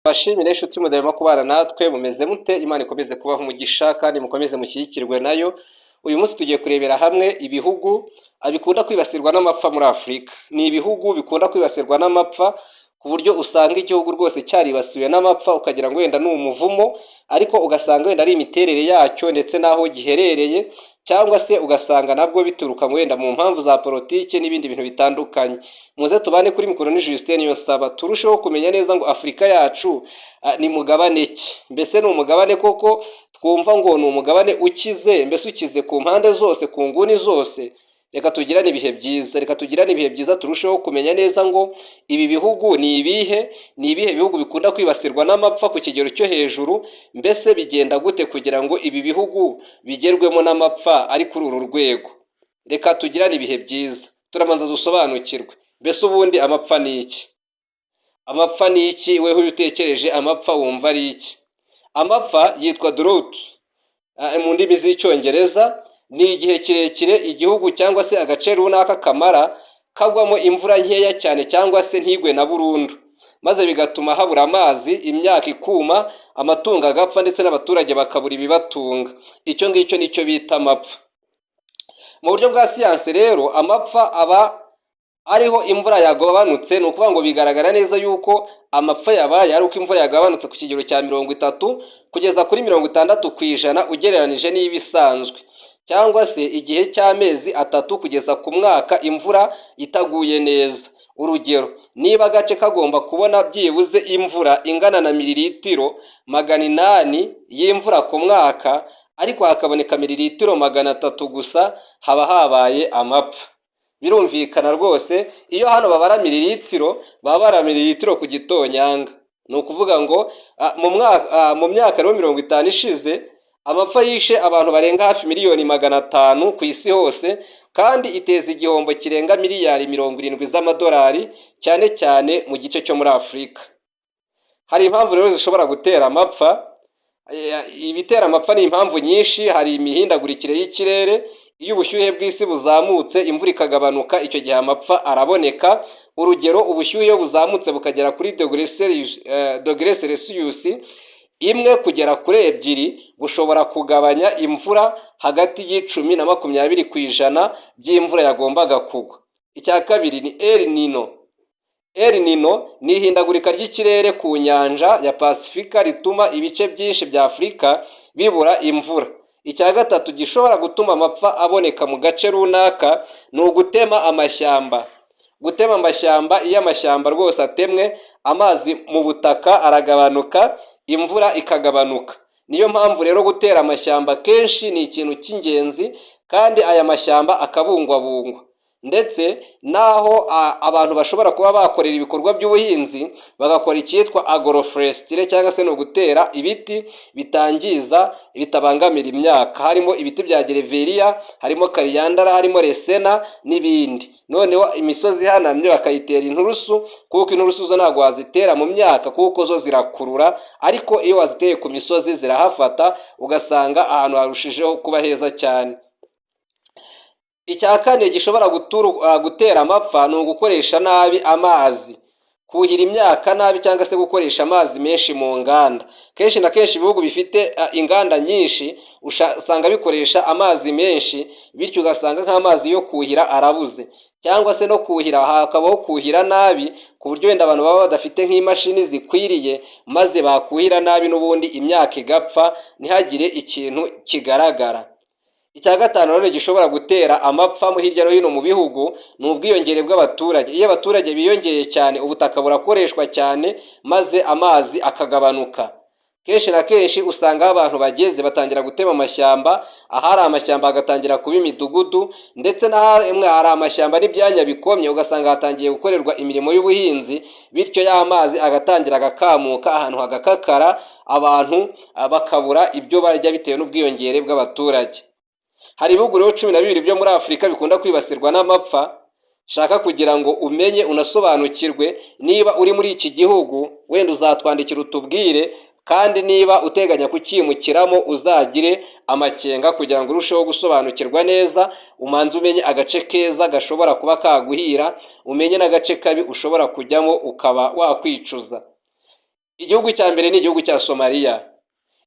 Bashimire inshuti mudahwema kubana natwe mumeze mute Imana ikomeze kubaha umugisha kandi mukomeze mushyigikirwe nayo. Uyu munsi tugiye kurebera hamwe ibihugu bikunda kwibasirwa n'amapfa muri Afurika. Ni ibihugu bikunda kwibasirwa n'amapfa ku buryo usanga igihugu rwose cyaribasiwe n'amapfa ukagira ngo wenda ni umuvumo, ariko ugasanga wenda ari imiterere yacyo ndetse n'aho giherereye, cyangwa se ugasanga nabwo bituruka wenda mu mpamvu za politiki n'ibindi bintu bitandukanye. Muze tubane kuri mikoro ni Justin Yosaba turusheho kumenya neza ngo Afurika yacu ni mugabane ki? Mbese ni umugabane koko twumva ngo ni umugabane ukize, mbese ukize ku mpande zose, ku nguni zose? Reka tugirane ibihe byiza, reka tugirane ibihe byiza turusheho kumenya neza ngo ibi bihugu ni ibihe bihugu bikunda kwibasirwa n'amapfa ku kigero cyo hejuru, mbese bigenda gute kugira ngo ibi bihugu bigerwemo n'amapfa ari kuri uru rwego? Reka tugirane ibihe byiza turamanza dusobanukirwe, mbese ubundi amapfa ni iki? Amapfa ni iki? Weho iyo utekereje amapfa wumva ari iki? Amapfa yitwa drought mu ndimi z'icyongereza. Ni igihe kirekire igihugu cyangwa se agace runaka kamara kagwamo imvura nkeya cyane cyangwa se ntigwe na burundu, maze bigatuma habura amazi, imyaka ikuma, amatungo agapfa ndetse n'abaturage bakabura ibibatunga. Icyo ngicyo nicyo bita amapfa. Mu buryo bwa siyansi rero amapfa aba ariho imvura yagabanutse, ni ukuvuga ngo bigaragara neza yuko amapfa yabaye ari uko imvura yagabanutse ku kigero cya 30 kugeza kuri 60% ugereranije n'ibisanzwe, cyangwa se igihe cy'amezi 3 kugeza ku mwaka imvura itaguye neza. Urugero, niba agace kagomba kubona byibuze imvura ingana na mililitiro 800 y'imvura ku mwaka, ariko hakaboneka mililitiro 300 gusa, haba habaye amapfa. Birumvikana rwose, iyo hano babara mililitiro ku gitonyanga. Ni ukuvuga ngo mu myaka 50 ishize amapfa yishe abantu barenga hafi miliyoni 500 ku isi hose, kandi iteza igihombo kirenga miliyari 70 z'amadolari, cyane cyane mu gice cyo muri Afurika. Hari impamvu rero zishobora gutera amapfa. Ibitera amapfa ni impamvu nyinshi. Hari imihindagurikire y'ikirere. Iyo ubushyuhe bw'isi buzamutse imvura ikagabanuka, icyo gihe amapfa araboneka. Urugero, ubushyuhe iyo buzamutse bukagera kuri dogere Celsius 1 kugera kuri 2, bushobora kugabanya imvura hagati y'10 na 20% by'imvura yagombaga kugwa. Icya kabiri ni El Nino. El Nino ni ihindagurika ry'ikirere ku nyanja ya Pasifika rituma ibice byinshi bya Afurika bibura imvura. Icya gatatu gishobora gutuma amapfa aboneka mu gace runaka ni ugutema amashyamba. Gutema amashyamba, iyo amashyamba rwose atemwe, amazi mu butaka aragabanuka, imvura ikagabanuka. Niyo mpamvu rero gutera amashyamba kenshi ni ikintu cy'ingenzi, kandi aya mashyamba akabungwabungwa. Ndetse naho abantu bashobora kuba bakorera ibikorwa by'ubuhinzi, bagakora icyitwa agroforestry, cyangwa se no gutera ibiti bitangiza, bitabangamira imyaka. Harimo ibiti bya gereveriya, harimo kariyandara, harimo resena n'ibindi. Noneho imisozi ihanamye bakayitera inturusu, kuko inturusu zo ntabwo wazitera mu myaka kuko zo zirakurura, ariko iyo waziteye ku misozi zirahafata, ugasanga ahantu harushijeho kuba heza cyane. Icya kane gishobora gutera amapfa ni ugukoresha nabi amazi. Kuhira imyaka nabi cyangwa se gukoresha amazi menshi mu nganda. Kenshi na kenshi ibihugu bifite inganda nyinshi usanga bikoresha amazi menshi, bityo ugasanga nk'amazi yo kuhira arabuze. Cyangwa se no kuhira hakabaho kuhira nabi, ku buryo wenda abantu baba badafite nk'imashini zikwiriye, maze bakuhira nabi n'ubundi imyaka igapfa ntihagire ikintu kigaragara. Icya gatanu rero gishobora gutera amapfa hirya no hino mu bihugu ni ubwiyongere bw'abaturage. Iyo abaturage biyongeye cyane, ubutaka burakoreshwa cyane, maze amazi akagabanuka. Kenshi na kenshi usanga abantu bageze batangira gutema amashyamba, ahari amashyamba hagatangira kuba imidugudu, ndetse n'ahari hari amashyamba n'ibyanya bikomye, ugasanga hatangiye gukorerwa imirimo y'ubuhinzi, bityo y'amazi agatangira agakamuka, ahantu hagakakara, abantu bakabura ibyo barya bitewe n'ubwiyongere bw'abaturage. Hari ibihugu rero 12 byo muri Afurika bikunda kwibasirwa n'amapfa. Shaka kugira ngo umenye unasobanukirwe, niba uri muri iki gihugu wenda uzatwandikira utubwire, kandi niba uteganya kukimukiramo uzagire amakenga kugira ngo urusheho gusobanukirwa neza, umanze umenye agace keza gashobora kuba kaguhira, umenye n'agace kabi ushobora kujyamo ukaba wakwicuza. Igihugu cya mbere ni igihugu cya Somaliya.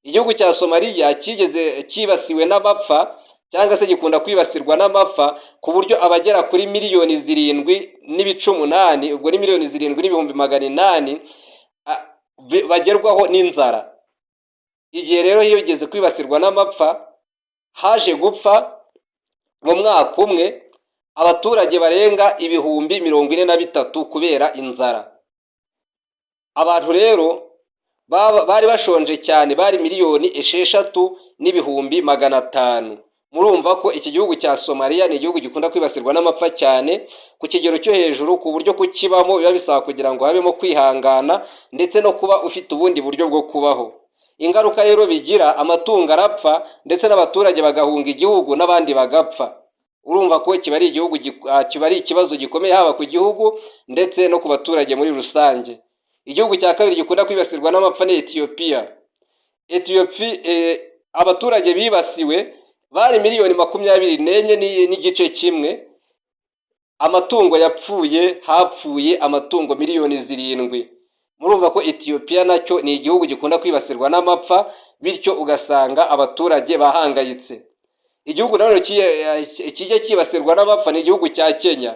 Igihugu cya Somaliya kigeze cyibasiwe n'amapfa cyangwa se gikunda kwibasirwa n'amapfa ku buryo abagera kuri miliyoni 7,800, ubwo ni miliyoni 7,800 bagerwaho n'inzara. Igihe rero yigeze kwibasirwa n'amapfa, haje gupfa mu mwaka umwe abaturage barenga ibihumbi 43 kubera inzara. Abantu rero bari bashonje cyane, bari miliyoni 6,500,000. Murumva ko iki gihugu cya Somaliya ni igihugu gikunda kwibasirwa n'amapfa cyane ku kigero cyo hejuru, ku buryo kukibamo biba bisaba kugira ngo habemo kwihangana ndetse no kuba ufite ubundi buryo bwo kubaho. Ingaruka rero bigira, amatungo arapfa ndetse n'abaturage bagahunga igihugu n'abandi bagapfa. Urumva ko kiba ari ikibazo gikomeye haba ku gihugu ndetse no ku baturage muri rusange. Igihugu cya kabiri gikunda kwibasirwa n'amapfa ni Ethiopia. Abaturage bibasiwe bari miliyoni 24 n'igice kimwe. Amatungo yapfuye, hapfuye amatungo miliyoni 7. Murumva ko Ethiopia nacyo ni igihugu gikunda kwibasirwa n'amapfa, bityo ugasanga abaturage bahangayitse. Igihugu nanone kijya kibasirwa n'amapfa ni igihugu cya Kenya.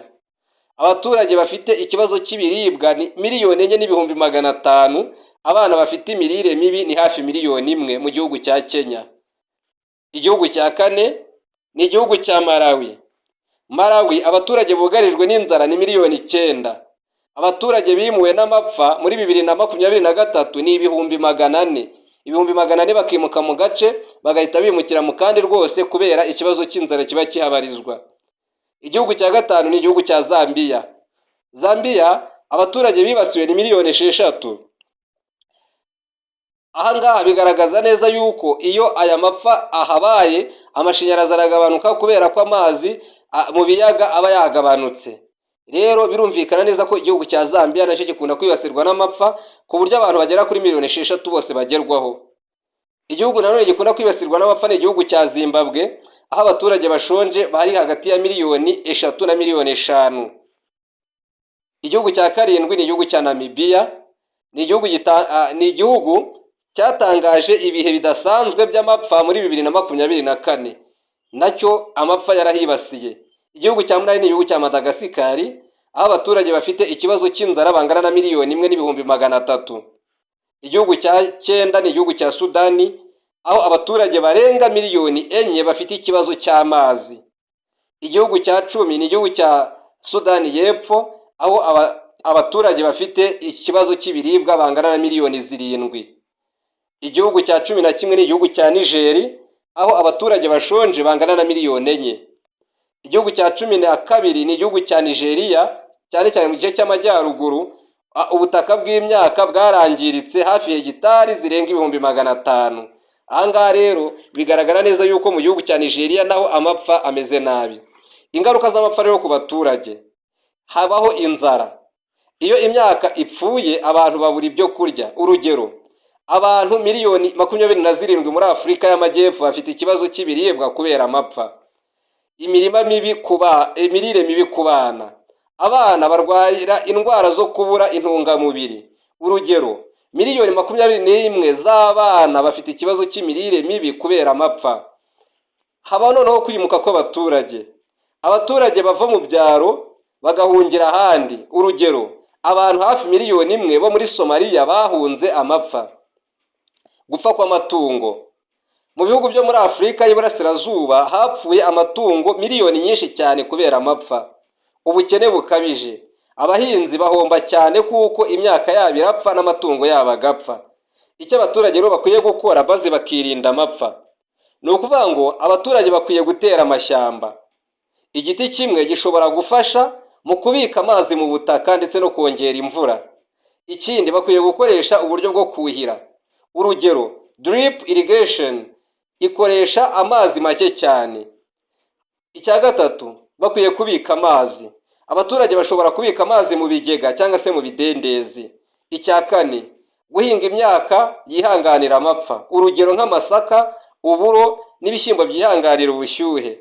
Abaturage bafite ikibazo cy'ibiribwa ni miliyoni 4,500,000. Abana bafite imirire mibi ni hafi miliyoni 1 mu gihugu cya Kenya. Igihugu cya kane ni igihugu cya Malawi. Malawi abaturage bugarijwe n'inzara ni miliyoni 9. Abaturage bimuwe n'amapfa muri 2023 ni ibihumbi 400. Ibihumbi 400 bakimuka mu gace bagahita bimukira mu kandi rwose kubera ikibazo cy'inzara kiba kihabarizwa. Igihugu cya gatanu ni igihugu cya Zambia. Zambia abaturage bibasiwe ni miliyoni 6. Aha ngaha bigaragaza neza yuko iyo aya mapfa ahabaye amashanyarazi aragabanuka kubera ko amazi mu biyaga aba yagabanutse. Rero birumvikana neza ko igihugu cya Zambia nacyo gikunda kwibasirwa n'amapfa ku buryo abantu bagera kuri miliyoni 6 bose bagerwaho. Igihugu nanone gikunda kwibasirwa n'amapfa ni igihugu cya Zimbabwe, aho abaturage bashonje bari hagati ya miliyoni 3 na miliyoni 5. Igihugu cya karindwi ni igihugu cya Namibia. Ni igihugu cyatangaje ibihe bidasanzwe by'amapfa muri 2024, nacyo amapfa yarahibasiye. Igihugu cya munani ni igihugu cya Madagascar, aho abaturage bafite ikibazo cy'inzara bangana na miliyoni 1,300,000. Igihugu cya 9 ni igihugu cya Sudani, aho abaturage barenga miliyoni 4 bafite ikibazo cy'amazi. Igihugu cya 10 ni igihugu cya Sudani y'Epfo, aho abaturage bafite ikibazo cy'ibiribwa bangana na miliyoni 7. Igihugu cya 11 ni igihugu cya Niger, aho abaturage bashonje bangana na miliyoni 4. Igihugu cya 12 ni igihugu cya Nigeria, cyane cyane mu gice cy'amajyaruguru. Ubutaka bw'imyaka bwarangiritse hafi hegitari zirenga 500,000. Aha ngaha rero bigaragara neza yuko mu gihugu cya Nigeria naho amapfa ameze nabi. Ingaruka z'amapfa rero ku baturage, habaho inzara. Iyo imyaka ipfuye abantu babura ibyo kurya. Urugero, abantu miliyoni 27 muri Afurika y'Amajyepfo bafite ikibazo cy'ibiribwa kubera amapfa. Imirire mibi ku bana. Abana barwara indwara zo kubura intungamubiri. Urugero, miliyoni 21 z'abana bafite ikibazo cy'imirire mibi kubera amapfa. Haba noneho kwimuka kw'abaturage. Abaturage bava mu byaro bagahungira ahandi. Urugero, abantu hafi miliyoni 1 bo muri Somaliya bahunze amapfa. Gupfa kw'amatungo. Mu bihugu byo muri Afurika y'Iburasirazuba hapfuye amatungo miliyoni nyinshi cyane kubera amapfa. Ubukene bukabije. Abahinzi bahomba cyane kuko imyaka yabo irapfa n'amatungo yabo agapfa. Icyo abaturage rero bakwiye gukora baze bakirinda amapfa, ni ukuvuga ngo abaturage bakwiye gutera amashyamba. Igiti kimwe gishobora gufasha mu kubika amazi mu butaka ndetse no kongera imvura. Ikindi bakwiye gukoresha uburyo bwo kuhira. Urugero, drip irrigation ikoresha amazi make cyane. Icya gatatu, bakwiye kubika amazi. Abaturage bashobora kubika amazi mu bigega cyangwa se mu bidendezi. Icya kane, guhinga imyaka yihanganira amapfa. Urugero nk'amasaka, uburo n'ibishyimbo byihanganira ubushyuhe.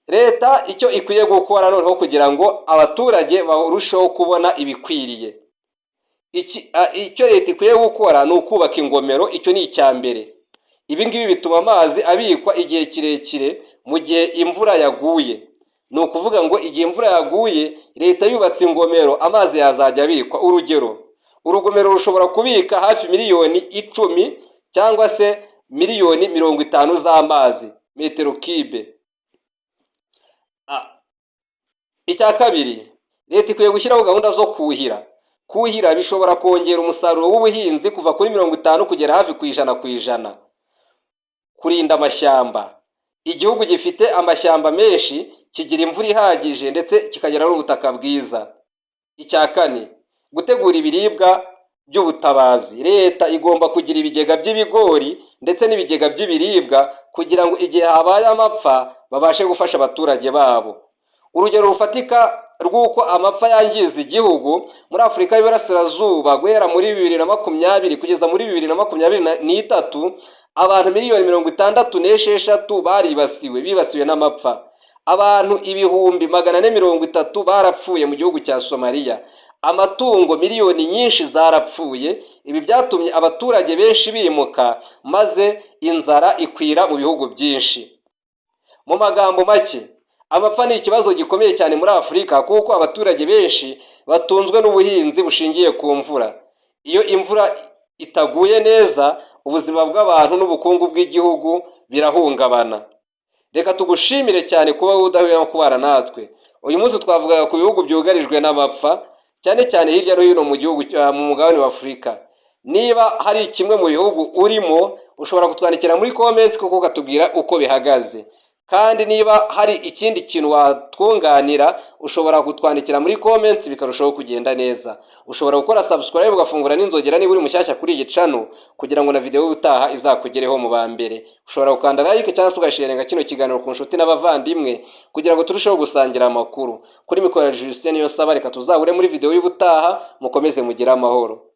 Leta icyo ikwiye gukora noneho kugira ngo abaturage barusheho kubona ibikwiriye. icyo leta ikwiye gukora ni ukubaka ingomero. Icyo ni icya mbere. Ibi ngibi bituma amazi abikwa igihe kirekire mu gihe imvura yaguye. Ni ukuvuga ngo igihe imvura yaguye leta yubatse ingomero, amazi yazajya abikwa. Urugero, urugomero rushobora kubika hafi miliyoni 10 cyangwa se miliyoni 50 z'amazi, metero kibe. Icya kabiri, leta ikwiye gushyiraho gahunda zo kuhira. Kuhira bishobora kongera umusaruro w'ubuhinzi kuva kuri 50 kugera hafi ku ijana. Kurinda amashyamba. Igihugu gifite amashyamba menshi kigira imvura ihagije ndetse kikagira n'ubutaka bwiza. Icya kane, gutegura ibiribwa by'ubutabazi. Leta igomba kugira ibigega by'ibigori ndetse n'ibigega by'ibiribwa kugira ngo igihe habaye amapfa babashe gufasha abaturage babo. Urugero rufatika rw'uko amapfa yangiza igihugu muri Afurika y'Iburasirazuba guhera muri 2020 kugeza muri 2023, abantu miliyoni 66 bibasiwe n'amapfa. Abantu ibihumbi 430 barapfuye mu gihugu cya Somalia. Amatungo miliyoni nyinshi zarapfuye. Ibi byatumye abaturage benshi bimuka maze inzara ikwira mu bihugu byinshi. Mu magambo make, amapfa ni ikibazo gikomeye cyane muri Afurika kuko abaturage benshi batunzwe n'ubuhinzi bushingiye ku mvura. Iyo imvura itaguye neza, ubuzima bw'abantu n'ubukungu bw'igihugu birahungabana. Reka tugushimire cyane kuba udahwema kubana natwe. Uyu munsi twavugaga ku bihugu byugarijwe n'amapfa, cyane cyane hirya no hino mu gihugu mu mugabane wa Afurika. Niba hari kimwe mu bihugu urimo, ushobora kutwandikira muri comments kuko ukatubwira uko bihagaze. Kandi niba hari ikindi kintu watwunganira, ushobora kutwandikira muri comments bikarushaho kugenda neza. Ushobora gukora subscribe ugafungura n'inzogera niba uri mushyashya kuri iyi channel kugira ngo na video y'ubutaha izakugereho mu ba mbere. Ushobora gukanda like cyangwa se ugasharinga kino kiganiro ku nshuti n'abavandimwe kugira ngo turusheho gusangira amakuru. Kuri mikoro ya Justin Niyonsaba, reka tuzahure muri video y'ubutaha, mukomeze mugire amahoro.